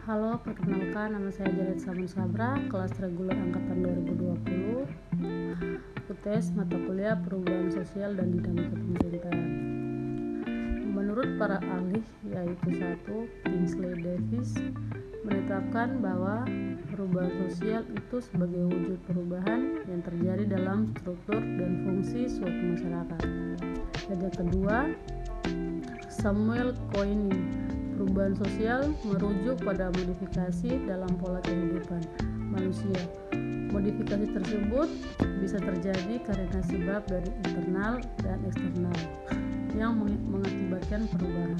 Halo, perkenalkan nama saya Janet Samun Sabra, kelas reguler angkatan 2020, UTS mata kuliah Perubahan Sosial dan Dinamika Pemerintahan. Menurut para ahli, yaitu 1. Kingsley Davis menetapkan bahwa perubahan sosial itu sebagai wujud perubahan yang terjadi dalam struktur dan fungsi suatu masyarakat. Dan yang kedua, Samuel Koenig, perubahan sosial merujuk pada modifikasi dalam pola kehidupan manusia. Modifikasi tersebut bisa terjadi karena sebab dari internal dan eksternal yang mengakibatkan perubahan.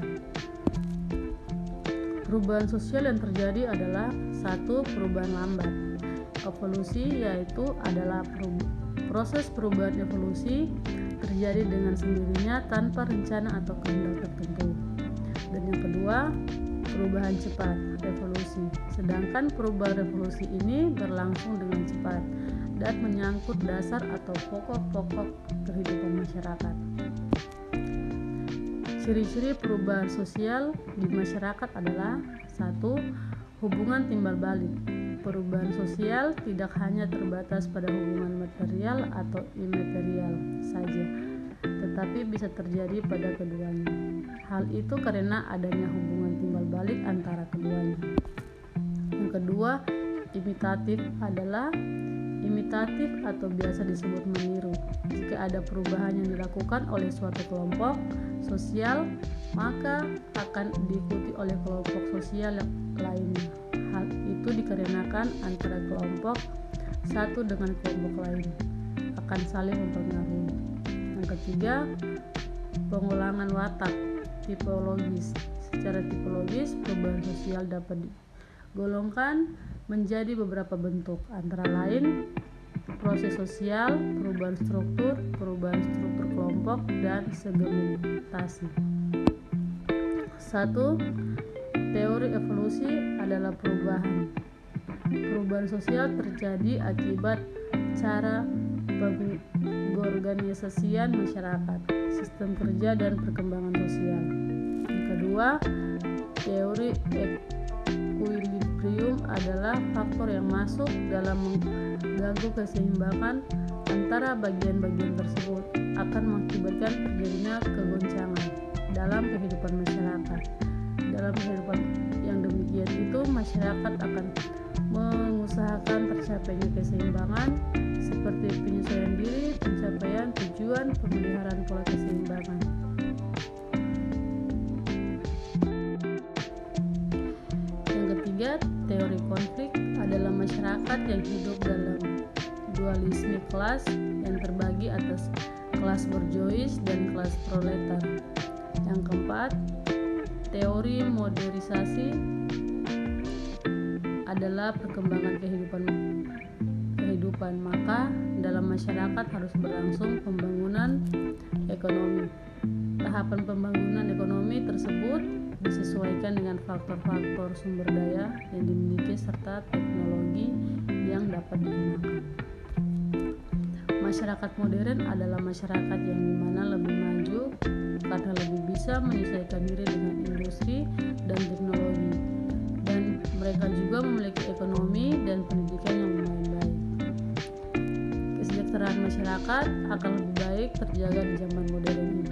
Perubahan sosial yang terjadi adalah 1. Perubahan lambat. Evolusi yaitu adalah proses perubahan evolusi terjadi dengan sendirinya tanpa rencana atau kehendak tertentu. Dan yang kedua, perubahan cepat, revolusi. Sedangkan perubahan revolusi ini berlangsung dengan cepat dan menyangkut dasar atau pokok-pokok kehidupan masyarakat. Ciri-ciri perubahan sosial di masyarakat adalah 1. Hubungan timbal balik. Perubahan sosial tidak hanya terbatas pada hubungan material atau imaterial saja, tetapi bisa terjadi pada keduanya. Hal itu karena adanya hubungan timbal balik antara keduanya. Yang kedua, imitatif atau biasa disebut meniru. Jika ada perubahan yang dilakukan oleh suatu kelompok sosial, maka akan diikuti oleh kelompok sosial lainnya. Hal itu dikarenakan antara kelompok satu dengan kelompok lain akan saling mempengaruhi. Yang ketiga, pengulangan watak tipologis. Secara tipologis, perubahan sosial dapat digolongkan menjadi beberapa bentuk, antara lain proses sosial, perubahan struktur kelompok, dan segmentasi. 1. Teori evolusi adalah perubahan sosial terjadi akibat cara pengorganisasian masyarakat, sistem kerja, dan perkembangan sosial. Yang kedua, teori equilibrium adalah faktor yang masuk dalam mengganggu keseimbangan antara bagian-bagian tersebut akan mengakibatkan terjadinya kegoncangan dalam kehidupan masyarakat. Dalam kehidupan yang demikian itu, masyarakat akan mengusahakan tercapainya keseimbangan seperti penyesuaian diri, pencapaian tujuan, pemeliharaan pola keseimbangan. Yang ketiga, teori konflik adalah masyarakat yang hidup dalam dualisme kelas yang terbagi atas kelas borjuis dan kelas proletar. Yang keempat, teori modernisasi adalah perkembangan kehidupan, maka dalam masyarakat harus berlangsung pembangunan ekonomi. Tahapan pembangunan ekonomi tersebut disesuaikan dengan faktor-faktor sumber daya yang dimiliki serta teknologi yang dapat digunakan. Masyarakat modern adalah masyarakat yang dimana lebih maju karena lebih bisa menyesuaikan diri dengan industri dan teknologi, dan mereka juga memiliki ekonomi dan pendidikan yang lumayan baik. Kesejahteraan masyarakat akan lebih baik terjaga di zaman modern ini.